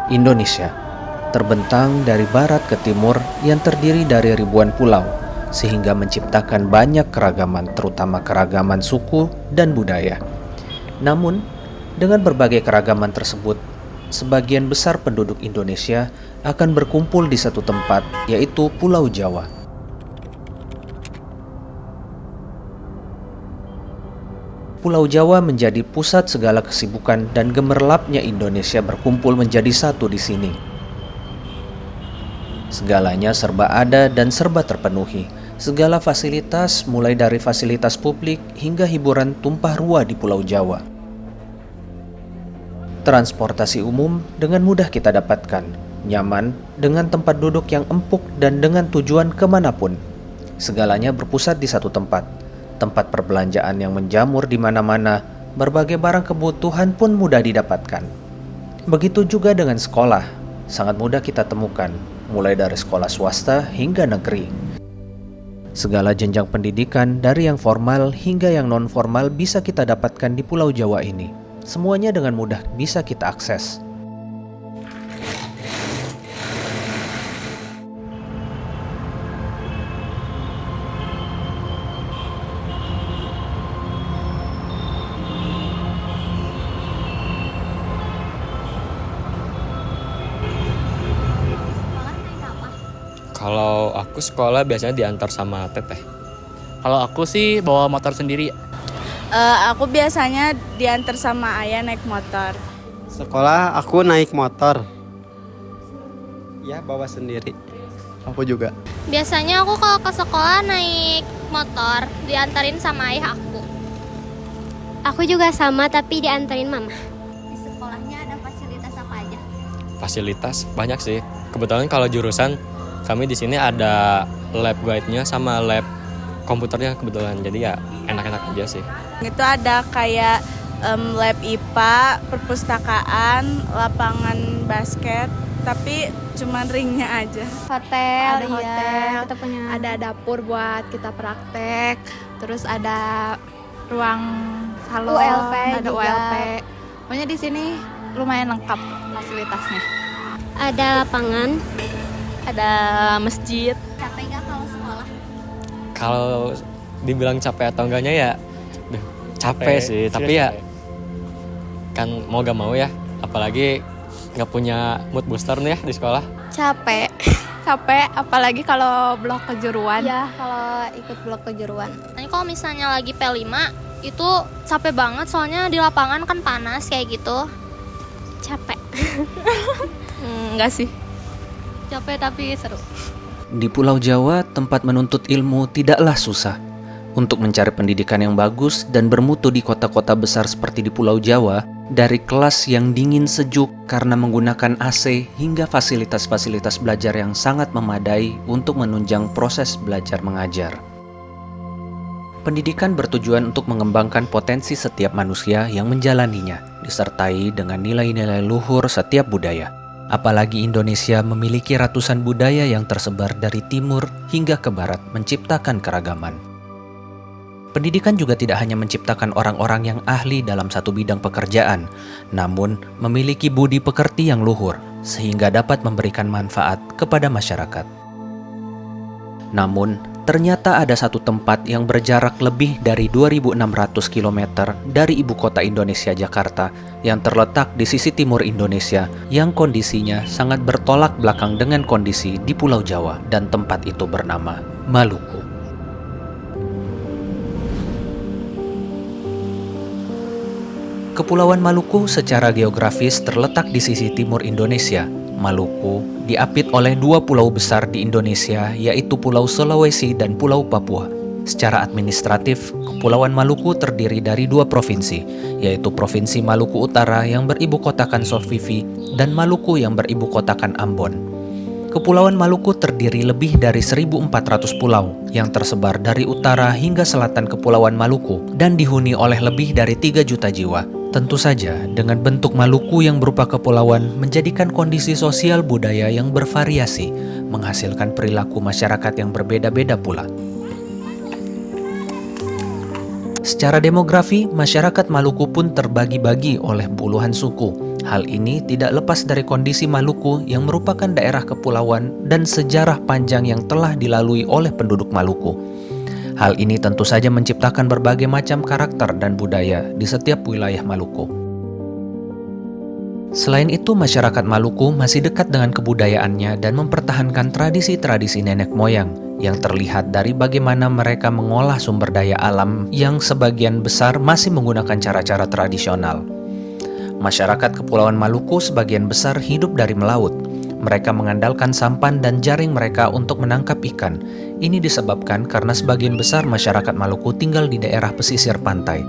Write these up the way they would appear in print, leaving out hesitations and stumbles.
Indonesia terbentang dari barat ke timur yang terdiri dari ribuan pulau, sehingga menciptakan banyak keragaman, terutama keragaman suku dan budaya. Namun, dengan berbagai keragaman tersebut, sebagian besar penduduk Indonesia akan berkumpul di satu tempat, yaitu Pulau Jawa. Pulau Jawa menjadi pusat segala kesibukan dan gemerlapnya Indonesia berkumpul menjadi satu di sini. Segalanya serba ada dan serba terpenuhi. Segala fasilitas, mulai dari fasilitas publik hingga hiburan tumpah ruah di Pulau Jawa. Transportasi umum dengan mudah kita dapatkan, nyaman, dengan tempat duduk yang empuk dan dengan tujuan kemanapun. Segalanya berpusat di satu tempat. Tempat perbelanjaan yang menjamur di mana-mana, berbagai barang kebutuhan pun mudah didapatkan. Begitu juga dengan sekolah, sangat mudah kita temukan, mulai dari sekolah swasta hingga negeri. Segala jenjang pendidikan dari yang formal hingga yang non-formal bisa kita dapatkan di Pulau Jawa ini. Semuanya dengan mudah bisa kita akses. Kalau aku sekolah biasanya diantar sama teteh. Kalau aku sih bawa motor sendiri. Aku biasanya diantar sama ayah naik motor. Sekolah aku naik motor. Ya, bawa sendiri. Aku juga. Biasanya aku kalau ke sekolah naik motor, diantarin sama ayah aku. Aku juga sama tapi diantarin mama. Di sekolahnya ada fasilitas apa aja? Fasilitas banyak sih. Kebetulan kalau jurusan kami di sini ada lab guide-nya sama lab komputernya kebetulan. Jadi ya enak-enak aja sih. Itu ada kayak lab IPA, perpustakaan, lapangan basket, tapi cuman ringnya aja. Hotel, Ada hotel, kita punya. ada dapur buat kita praktek, terus ada ruang salon, ULP ada juga. ULP. Pokoknya di sini lumayan lengkap fasilitasnya. Ada lapangan. Ada masjid. Capek gak kalau sekolah? Kalau dibilang capek atau enggaknya ya capek sih, tapi ya kan mau gak mau ya, apalagi nggak punya mood booster nih ya di sekolah. Capek. Capek apalagi kalau blok kejuruan. Ya, kalau ikut blok kejuruan. Nah, kalau misalnya lagi P5 itu capek banget soalnya di lapangan kan panas kayak gitu. Capek. Enggak sih. Capek tapi seru. Di Pulau Jawa, tempat menuntut ilmu tidaklah susah. Untuk mencari pendidikan yang bagus dan bermutu di kota-kota besar seperti di Pulau Jawa, dari kelas yang dingin sejuk karena menggunakan AC hingga fasilitas-fasilitas belajar yang sangat memadai untuk menunjang proses belajar mengajar. Pendidikan bertujuan untuk mengembangkan potensi setiap manusia yang menjalaninya, disertai dengan nilai-nilai luhur setiap budaya. Apalagi Indonesia memiliki ratusan budaya yang tersebar dari timur hingga ke barat, menciptakan keragaman. Pendidikan juga tidak hanya menciptakan orang-orang yang ahli dalam satu bidang pekerjaan, namun memiliki budi pekerti yang luhur, sehingga dapat memberikan manfaat kepada masyarakat. Namun, ternyata ada satu tempat yang berjarak lebih dari 2.600 km dari ibu kota Indonesia, Jakarta, yang terletak di sisi timur Indonesia, yang kondisinya sangat bertolak belakang dengan kondisi di Pulau Jawa, dan tempat itu bernama Maluku. Kepulauan Maluku secara geografis terletak di sisi timur Indonesia. Maluku diapit oleh dua pulau besar di Indonesia, yaitu Pulau Sulawesi dan Pulau Papua. Secara administratif, Kepulauan Maluku terdiri dari dua provinsi, yaitu Provinsi Maluku Utara yang beribu kotakan Solvivi dan Maluku yang beribu kotakan Ambon. Kepulauan Maluku terdiri lebih dari 1.400 pulau yang tersebar dari utara hingga selatan Kepulauan Maluku dan dihuni oleh lebih dari 3 juta jiwa. Tentu saja, dengan bentuk Maluku yang berupa kepulauan menjadikan kondisi sosial budaya yang bervariasi, menghasilkan perilaku masyarakat yang berbeda-beda pula. Secara demografi, masyarakat Maluku pun terbagi-bagi oleh puluhan suku. Hal ini tidak lepas dari kondisi Maluku yang merupakan daerah kepulauan dan sejarah panjang yang telah dilalui oleh penduduk Maluku. Hal ini tentu saja menciptakan berbagai macam karakter dan budaya di setiap wilayah Maluku. Selain itu, masyarakat Maluku masih dekat dengan kebudayaannya dan mempertahankan tradisi-tradisi nenek moyang yang terlihat dari bagaimana mereka mengolah sumber daya alam yang sebagian besar masih menggunakan cara-cara tradisional. Masyarakat Kepulauan Maluku sebagian besar hidup dari melaut. Mereka mengandalkan sampan dan jaring mereka untuk menangkap ikan. Ini disebabkan karena sebagian besar masyarakat Maluku tinggal di daerah pesisir pantai.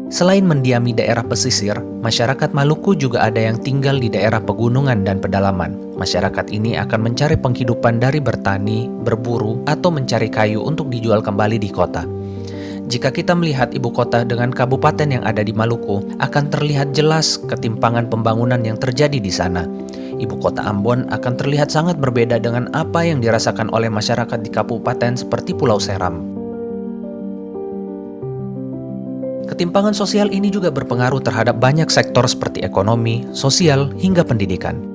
Selain mendiami daerah pesisir, masyarakat Maluku juga ada yang tinggal di daerah pegunungan dan pedalaman. Masyarakat ini akan mencari penghidupan dari bertani, berburu, atau mencari kayu untuk dijual kembali di kota. Jika kita melihat ibu kota dengan kabupaten yang ada di Maluku, akan terlihat jelas ketimpangan pembangunan yang terjadi di sana. Ibu kota Ambon akan terlihat sangat berbeda dengan apa yang dirasakan oleh masyarakat di kabupaten seperti Pulau Seram. Ketimpangan sosial ini juga berpengaruh terhadap banyak sektor seperti ekonomi, sosial, hingga pendidikan.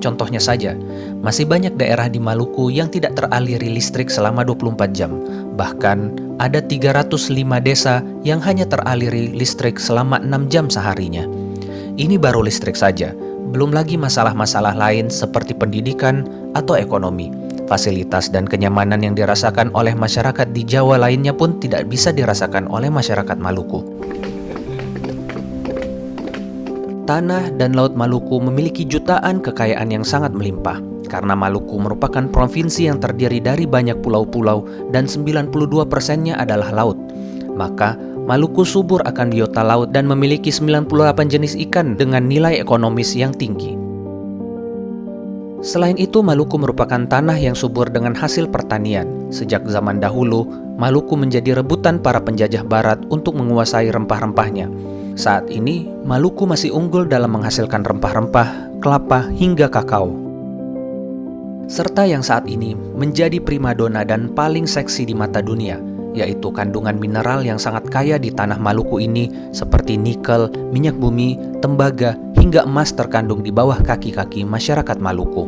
Contohnya saja, masih banyak daerah di Maluku yang tidak teraliri listrik selama 24 jam. Bahkan, ada 305 desa yang hanya teraliri listrik selama 6 jam seharinya. Ini baru listrik saja, belum lagi masalah-masalah lain seperti pendidikan atau ekonomi. Fasilitas dan kenyamanan yang dirasakan oleh masyarakat di Jawa lainnya pun tidak bisa dirasakan oleh masyarakat Maluku. Tanah dan Laut Maluku memiliki jutaan kekayaan yang sangat melimpah. Karena Maluku merupakan provinsi yang terdiri dari banyak pulau-pulau dan 92%-nya adalah laut. Maka, Maluku subur akan biota laut dan memiliki 98 jenis ikan dengan nilai ekonomis yang tinggi. Selain itu, Maluku merupakan tanah yang subur dengan hasil pertanian. Sejak zaman dahulu, Maluku menjadi rebutan para penjajah barat untuk menguasai rempah-rempahnya. Saat ini, Maluku masih unggul dalam menghasilkan rempah-rempah, kelapa, hingga kakao. Serta yang saat ini menjadi primadona dan paling seksi di mata dunia, yaitu kandungan mineral yang sangat kaya di tanah Maluku ini seperti nikel, minyak bumi, tembaga, hingga emas terkandung di bawah kaki-kaki masyarakat Maluku.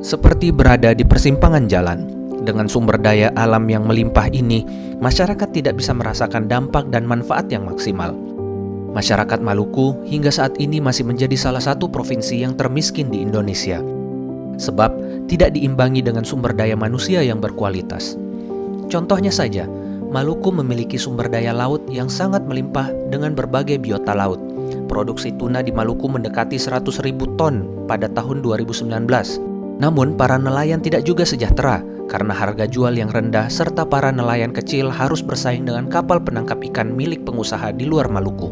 Seperti berada di persimpangan jalan, dengan sumber daya alam yang melimpah ini, masyarakat tidak bisa merasakan dampak dan manfaat yang maksimal. Masyarakat Maluku hingga saat ini masih menjadi salah satu provinsi yang termiskin di Indonesia, sebab tidak diimbangi dengan sumber daya manusia yang berkualitas. Contohnya saja, Maluku memiliki sumber daya laut yang sangat melimpah dengan berbagai biota laut. Produksi tuna di Maluku mendekati 100.000 ton pada tahun 2019. Namun, para nelayan tidak juga sejahtera karena harga jual yang rendah serta para nelayan kecil harus bersaing dengan kapal penangkap ikan milik pengusaha di luar Maluku.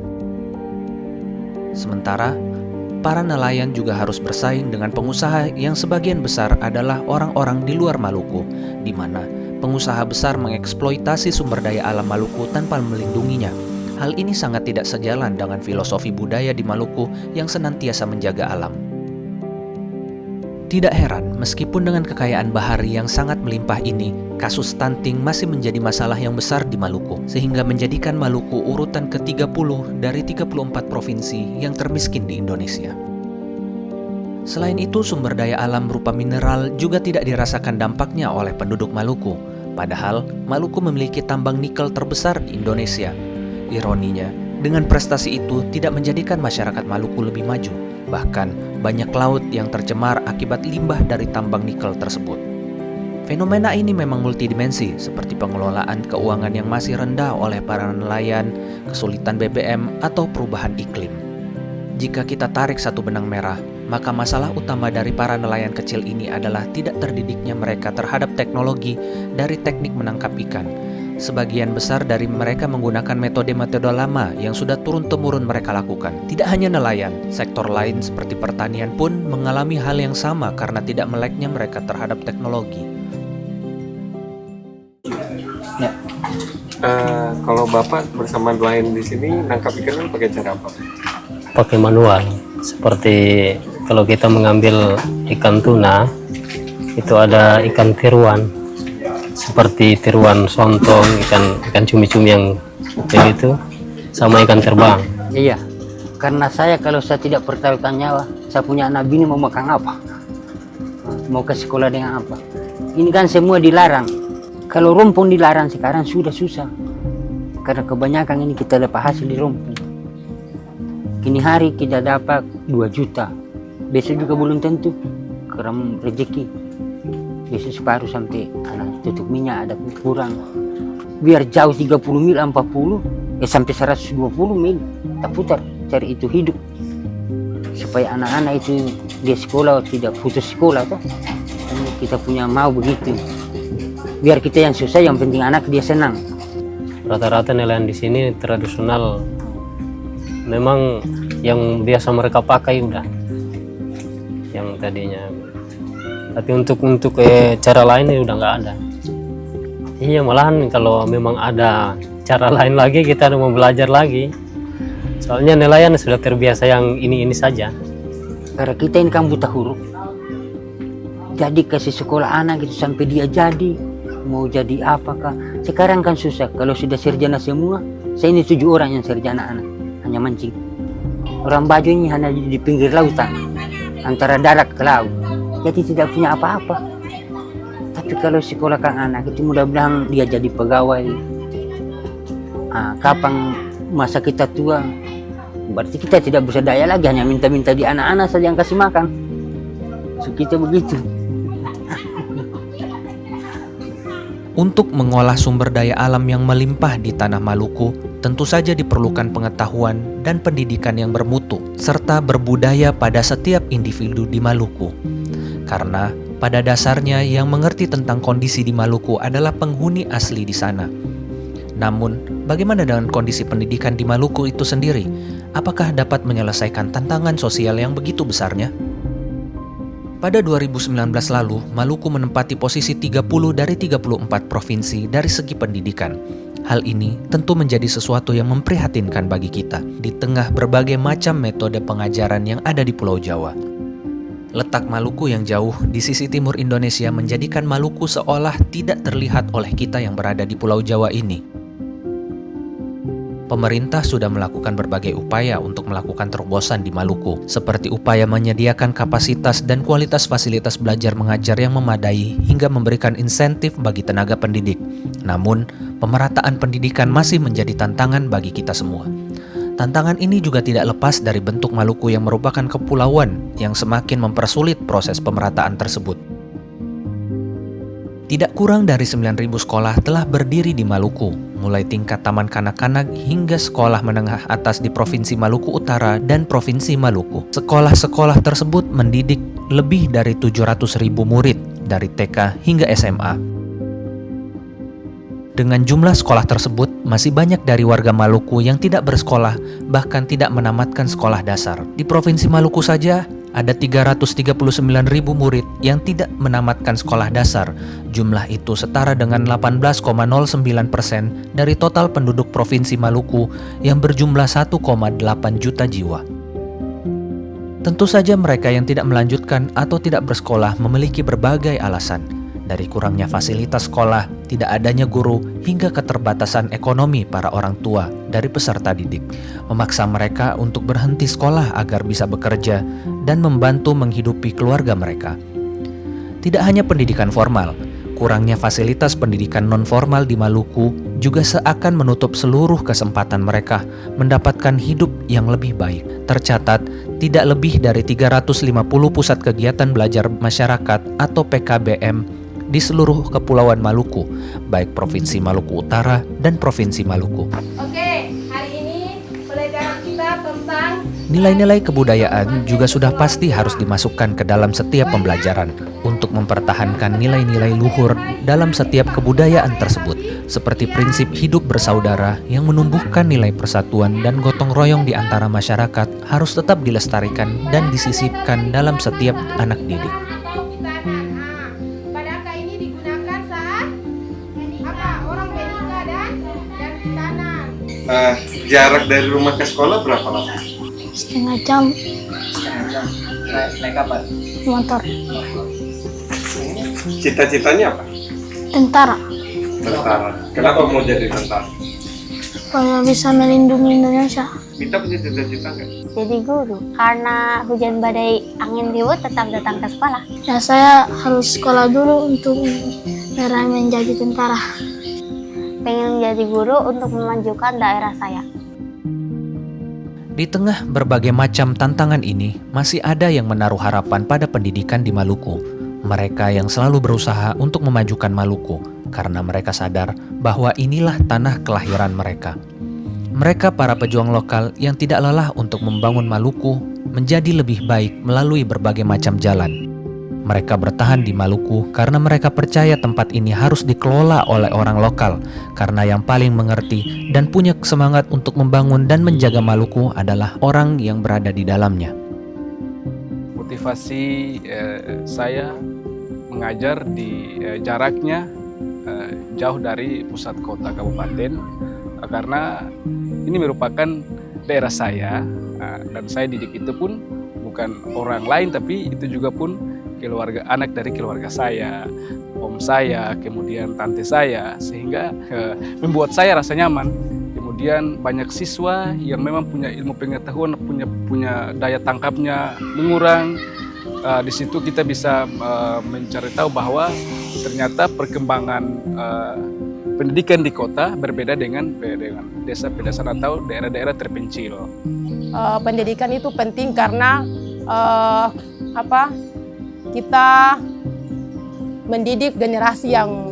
Sementara, para nelayan juga harus bersaing dengan pengusaha yang sebagian besar adalah orang-orang di luar Maluku, di mana pengusaha besar mengeksploitasi sumber daya alam Maluku tanpa melindunginya. Hal ini sangat tidak sejalan dengan filosofi budaya di Maluku yang senantiasa menjaga alam. Tidak heran, meskipun dengan kekayaan bahari yang sangat melimpah ini, kasus stunting masih menjadi masalah yang besar di Maluku, sehingga menjadikan Maluku urutan ke-30 dari 34 provinsi yang termiskin di Indonesia. Selain itu, sumber daya alam berupa mineral juga tidak dirasakan dampaknya oleh penduduk Maluku. Padahal, Maluku memiliki tambang nikel terbesar di Indonesia. Ironinya, dengan prestasi itu tidak menjadikan masyarakat Maluku lebih maju. Bahkan, banyak laut yang tercemar akibat limbah dari tambang nikel tersebut. Fenomena ini memang multidimensi, seperti pengelolaan keuangan yang masih rendah oleh para nelayan, kesulitan BBM, atau perubahan iklim. Jika kita tarik satu benang merah, maka masalah utama dari para nelayan kecil ini adalah tidak terdidiknya mereka terhadap teknologi dari teknik menangkap ikan. Sebagian besar dari mereka menggunakan metode-metode lama yang sudah turun-temurun mereka lakukan. Tidak hanya nelayan, sektor lain seperti pertanian pun mengalami hal yang sama karena tidak meleknya mereka terhadap teknologi. Ya. Kalau Bapak bersama nelayan di sini nangkap ikan kan pakai cara apa? Pakai manual. Seperti kalau kita mengambil ikan tuna, itu ada ikan tiruan. Seperti tiruan sontong, ikan cumi-cumi yang seperti itu, sama ikan terbang. Iya, karena saya kalau saya tidak pertaruhkan nyawa, saya punya anak bini mau makan apa? Mau ke sekolah dengan apa? Ini kan semua dilarang. Kalau rumpun dilarang sekarang sudah susah. Karena kebanyakan ini kita dapat hasil di rumpun. Kini hari kita dapat 2 juta. Besok juga belum tentu. Karena rezeki. Besok separuh sampai anak tutup minyak ada kurang. Biar jauh 30 mil 40, sampai 120 mil. Tak putar cari itu hidup. Supaya anak-anak itu di sekolah tidak putus sekolah toh. Kita punya mau begitu. Biar kita yang susah, yang penting anak dia senang. Rata-rata nelayan di sini tradisional, memang yang biasa mereka pakai udah, yang tadinya. Tapi untuk cara lain udah nggak ada. Iya, malahan kalau memang ada cara lain lagi kita mau belajar lagi. Soalnya nelayan sudah terbiasa yang ini saja. Karena kita ini kan buta huruf. Jadi kasih sekolah anak itu sampai dia jadi. Mau jadi apakah? Sekarang kan susah. Kalau sudah sarjana semua, saya ini 7 orang yang sarjana anak. Hanya mancing. Orang baju ini hanya di pinggir lautan. Antara darat ke laut. Jadi tidak punya apa-apa. Tapi kalau sekolahkan anak itu mudah-mudahan dia jadi pegawai. Kapan masa kita tua, berarti kita tidak bisa daya lagi. Hanya minta-minta di anak-anak saja yang kasih makan. So, kita begitu. Untuk mengolah sumber daya alam yang melimpah di tanah Maluku, tentu saja diperlukan pengetahuan dan pendidikan yang bermutu, serta berbudaya pada setiap individu di Maluku. Karena pada dasarnya yang mengerti tentang kondisi di Maluku adalah penghuni asli di sana. Namun, bagaimana dengan kondisi pendidikan di Maluku itu sendiri? Apakah dapat menyelesaikan tantangan sosial yang begitu besarnya? Pada 2019 lalu, Maluku menempati posisi 30 dari 34 provinsi dari segi pendidikan. Hal ini tentu menjadi sesuatu yang memprihatinkan bagi kita di tengah berbagai macam metode pengajaran yang ada di Pulau Jawa. Letak Maluku yang jauh di sisi timur Indonesia menjadikan Maluku seolah tidak terlihat oleh kita yang berada di Pulau Jawa ini. Pemerintah sudah melakukan berbagai upaya untuk melakukan terobosan di Maluku, seperti upaya menyediakan kapasitas dan kualitas fasilitas belajar mengajar yang memadai hingga memberikan insentif bagi tenaga pendidik. Namun, pemerataan pendidikan masih menjadi tantangan bagi kita semua. Tantangan ini juga tidak lepas dari bentuk Maluku yang merupakan kepulauan yang semakin mempersulit proses pemerataan tersebut. Tidak kurang dari 9.000 sekolah telah berdiri di Maluku, mulai tingkat taman kanak-kanak hingga sekolah menengah atas di Provinsi Maluku Utara dan Provinsi Maluku. Sekolah-sekolah tersebut mendidik lebih dari 700.000 murid dari TK hingga SMA. Dengan jumlah sekolah tersebut, masih banyak dari warga Maluku yang tidak bersekolah, bahkan tidak menamatkan sekolah dasar. Di Provinsi Maluku saja, ada 339.000 murid yang tidak menamatkan sekolah dasar. Jumlah itu setara dengan 18,09% dari total penduduk Provinsi Maluku yang berjumlah 1,8 juta jiwa. Tentu saja mereka yang tidak melanjutkan atau tidak bersekolah memiliki berbagai alasan. Dari kurangnya fasilitas sekolah, tidak adanya guru, hingga keterbatasan ekonomi para orang tua dari peserta didik, memaksa mereka untuk berhenti sekolah agar bisa bekerja dan membantu menghidupi keluarga mereka. Tidak hanya pendidikan formal, kurangnya fasilitas pendidikan non-formal di Maluku juga seakan menutup seluruh kesempatan mereka mendapatkan hidup yang lebih baik. Tercatat, tidak lebih dari 350 pusat kegiatan belajar masyarakat atau PKBM di seluruh Kepulauan Maluku, baik Provinsi Maluku Utara dan Provinsi Maluku. Oke, hari ini pelajaran kita tentang nilai-nilai kebudayaan juga sudah pasti harus dimasukkan ke dalam setiap pembelajaran untuk mempertahankan nilai-nilai luhur dalam setiap kebudayaan tersebut, seperti prinsip hidup bersaudara yang menumbuhkan nilai persatuan dan gotong royong di antara masyarakat harus tetap dilestarikan dan disisipkan dalam setiap anak didik. Jarak dari rumah ke sekolah berapa lama? Setengah jam. Naik apa? Motor. Cita-citanya apa? Tentara. Tentara. Kenapa mau jadi tentara? supaya bisa melindungi Indonesia. Minta punya cita-cita nggak? Jadi guru, karena hujan badai angin ribut tetap datang ke sekolah. Ya saya harus sekolah dulu untuk menjadi tentara. Pengen menjadi guru untuk memajukan daerah saya. Di tengah berbagai macam tantangan ini, masih ada yang menaruh harapan pada pendidikan di Maluku. Mereka yang selalu berusaha untuk memajukan Maluku, karena mereka sadar bahwa inilah tanah kelahiran mereka. Mereka para pejuang lokal yang tidak lelah untuk membangun Maluku menjadi lebih baik melalui berbagai macam jalan. Mereka bertahan di Maluku karena mereka percaya tempat ini harus dikelola oleh orang lokal, karena yang paling mengerti dan punya semangat untuk membangun dan menjaga Maluku adalah orang yang berada di dalamnya. Motivasi saya mengajar di jaraknya jauh dari pusat kota kabupaten, karena ini merupakan daerah saya, dan saya didik itu pun bukan orang lain, tapi itu juga pun anak dari keluarga saya, om saya, kemudian tante saya, sehingga membuat saya rasa nyaman. Kemudian banyak siswa yang memang punya ilmu pengetahuan, punya daya tangkapnya mengurang. Di situ kita bisa mencari tahu bahwa ternyata perkembangan pendidikan di kota berbeda dengan desa pedesaan atau daerah-daerah terpencil. Pendidikan itu penting karena kita mendidik generasi yang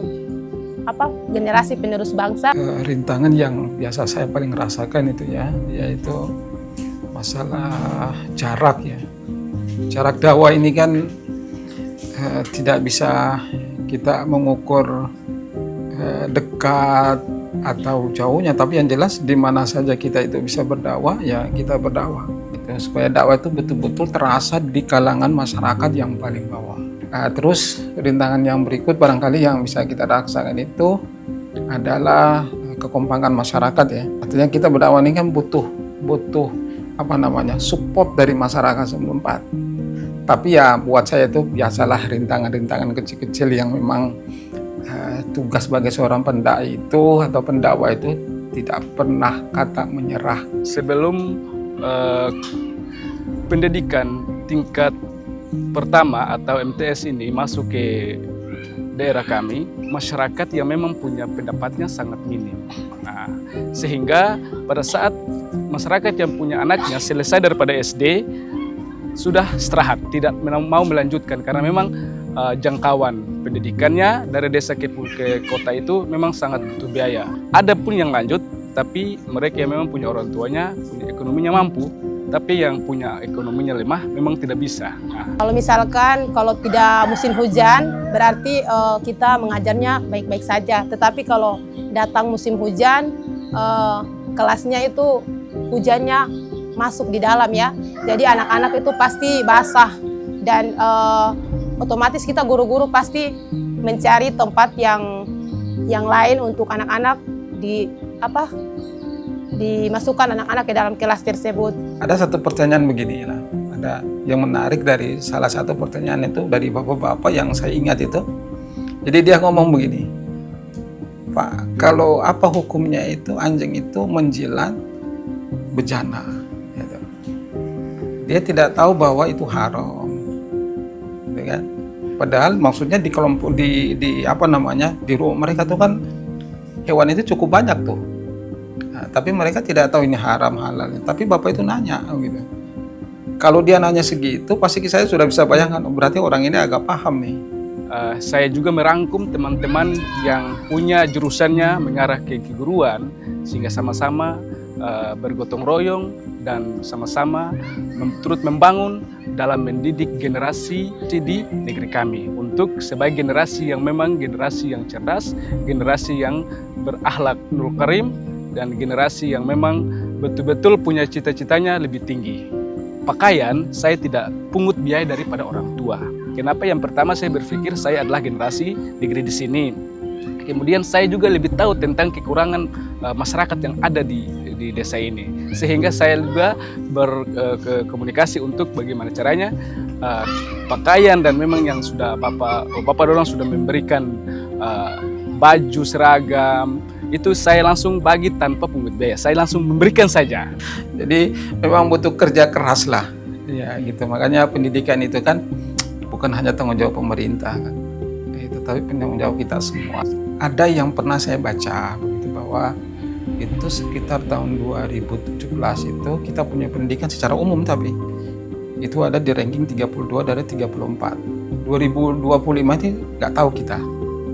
generasi penerus bangsa. Rintangan yang biasa saya paling rasakan itu yaitu masalah jarak ya. Jarak dakwah ini kan tidak bisa kita mengukur dekat atau jauhnya, tapi yang jelas di mana saja kita itu bisa berdakwah, ya kita berdakwah. Supaya dakwah itu betul-betul terasa di kalangan masyarakat yang paling bawah. Terus rintangan yang berikut barangkali yang bisa kita rasakan itu adalah kekompakan masyarakat ya. Artinya kita berdakwah ini kan butuh support dari masyarakat setempat. Tapi ya buat saya itu biasalah rintangan-rintangan kecil-kecil yang memang tugas sebagai seorang pendai itu atau pendakwah itu tidak pernah kata menyerah. Sebelum pendidikan tingkat pertama atau MTS ini masuk ke daerah kami, masyarakat yang memang punya pendapatnya sangat minim. Sehingga pada saat masyarakat yang punya anaknya selesai daripada SD, sudah istirahat, tidak mau melanjutkan karena memang jangkauan pendidikannya dari desa ke kota itu memang sangat butuh biaya. Ada pun yang lanjut, tapi mereka yang memang punya orang tuanya, punya ekonominya mampu, tapi yang punya ekonominya lemah memang tidak bisa. Kalau misalkan kalau tidak musim hujan, berarti kita mengajarnya baik-baik saja. Tetapi kalau datang musim hujan, kelasnya itu hujannya masuk di dalam ya. Jadi anak-anak itu pasti basah dan otomatis kita guru-guru pasti mencari tempat yang lain untuk anak-anak dimasukkan anak-anak ke dalam kelas tersebut. Ada satu pertanyaan begini lah, ada yang menarik dari salah satu pertanyaan itu dari bapak-bapak yang saya ingat itu. Jadi dia ngomong begini, Pak, kalau apa hukumnya itu anjing itu menjilat bejana? Gitu. Dia tidak tahu bahwa itu haram, gitu kan? Padahal maksudnya di kelompok di rumah mereka tuh kan hewan itu cukup banyak tuh. Nah, tapi mereka tidak tahu ini haram halal. Tapi bapak itu nanya gitu. Kalau dia nanya segitu, pasti saya sudah bisa bayangkan, berarti orang ini agak paham nih. Saya juga merangkum teman-teman yang punya jurusannya mengarah ke keguruan, sehingga sama-sama bergotong royong dan sama-sama turut membangun dalam mendidik generasi di negeri kami untuk sebagai generasi yang memang generasi yang cerdas, generasi yang berakhlak nurul karim, dan generasi yang memang betul-betul punya cita-citanya lebih tinggi. Pakaian saya tidak pungut biaya daripada orang tua. Kenapa? Yang pertama saya berpikir saya adalah generasi negeri di sini. Kemudian saya juga lebih tahu tentang kekurangan masyarakat yang ada di desa ini. Sehingga saya juga berkomunikasi untuk bagaimana caranya pakaian, dan memang yang sudah Bapak Dorong sudah memberikan baju seragam, itu saya langsung bagi tanpa pungut biaya. Saya langsung memberikan saja. Jadi memang butuh kerja keras lah, ya gitu. Makanya pendidikan itu kan bukan hanya tanggung jawab pemerintah kan, itu tapi tanggung jawab kita semua. Ada yang pernah saya baca begitu bahwa itu sekitar tahun 2017 itu kita punya pendidikan secara umum tapi itu ada di ranking 32 dari 34. 2025 itu nggak tahu kita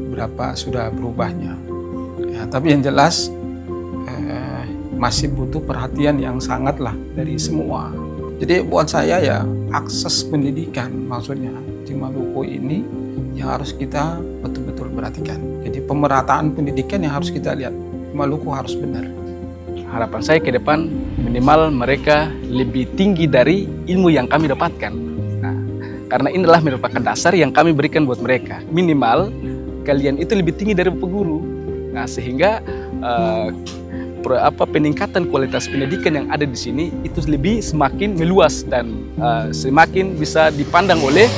berapa sudah berubahnya. Ya, tapi yang jelas masih butuh perhatian yang sangat lah dari semua. Jadi buat saya ya akses pendidikan maksudnya di Maluku ini yang harus kita betul-betul perhatikan. Jadi pemerataan pendidikan yang harus kita lihat. Maluku harus benar. Harapan saya ke depan minimal mereka lebih tinggi dari ilmu yang kami dapatkan. Nah, karena inilah merupakan dasar yang kami berikan buat mereka. Minimal kalian itu lebih tinggi dari Bapak Guru. Nah, sehingga peningkatan kualitas pendidikan yang ada di sini itu semakin meluas dan semakin bisa dipandang oleh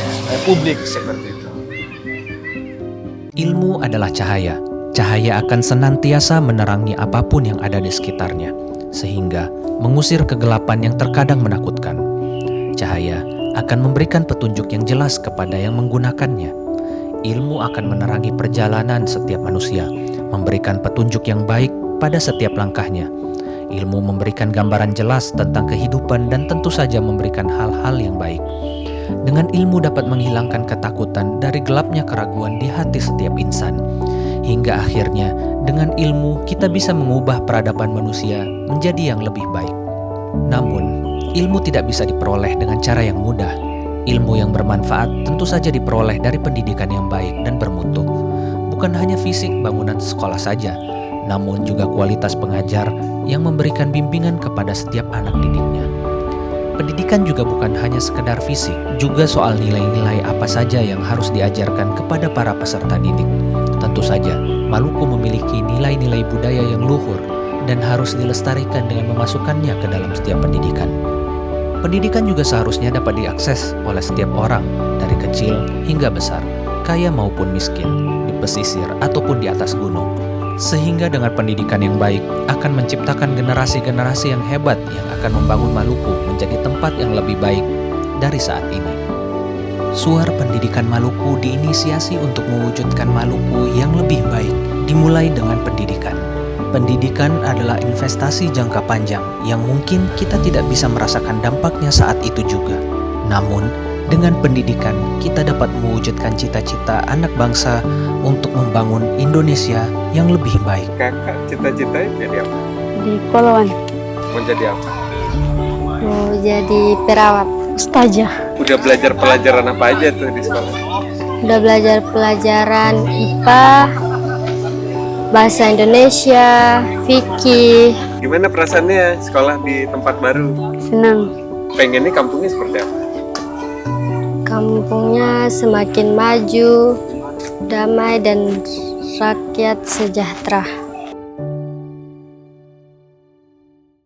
publik seperti itu. Ilmu adalah cahaya. Cahaya akan senantiasa menerangi apapun yang ada di sekitarnya, sehingga mengusir kegelapan yang terkadang menakutkan. Cahaya akan memberikan petunjuk yang jelas kepada yang menggunakannya. Ilmu akan menerangi perjalanan setiap manusia, memberikan petunjuk yang baik pada setiap langkahnya. Ilmu memberikan gambaran jelas tentang kehidupan dan tentu saja memberikan hal-hal yang baik. Dengan ilmu dapat menghilangkan ketakutan dari gelapnya keraguan di hati setiap insan. Hingga akhirnya dengan ilmu kita bisa mengubah peradaban manusia menjadi yang lebih baik. Namun, ilmu tidak bisa diperoleh dengan cara yang mudah. Ilmu yang bermanfaat tentu saja diperoleh dari pendidikan yang baik dan bermutu. Bukan hanya fisik bangunan sekolah saja, namun juga kualitas pengajar yang memberikan bimbingan kepada setiap anak didiknya. Pendidikan juga bukan hanya sekedar fisik, juga soal nilai-nilai apa saja yang harus diajarkan kepada para peserta didik. Tentu saja, Maluku memiliki nilai-nilai budaya yang luhur dan harus dilestarikan dengan memasukkannya ke dalam setiap pendidikan. Pendidikan juga seharusnya dapat diakses oleh setiap orang, dari kecil hingga besar, kaya maupun miskin, di pesisir ataupun di atas gunung. Sehingga dengan pendidikan yang baik akan menciptakan generasi-generasi yang hebat yang akan membangun Maluku menjadi tempat yang lebih baik dari saat ini. Suar Pendidikan Maluku diinisiasi untuk mewujudkan Maluku yang lebih baik, dimulai dengan pendidikan. Pendidikan adalah investasi jangka panjang yang mungkin kita tidak bisa merasakan dampaknya saat itu juga. Namun, dengan pendidikan kita dapat mewujudkan cita-cita anak bangsa untuk membangun Indonesia yang lebih baik. Kakak cita-citanya jadi apa? Di Poluan. Mau jadi apa? Mau jadi perawat, ustazah. Udah belajar pelajaran apa aja tuh di sekolah? Udah belajar pelajaran IPA, bahasa Indonesia, fikih. Gimana perasaannya sekolah di tempat baru? Senang. Pengennya kampungnya seperti apa? Kampungnya semakin maju, damai dan rakyat sejahtera.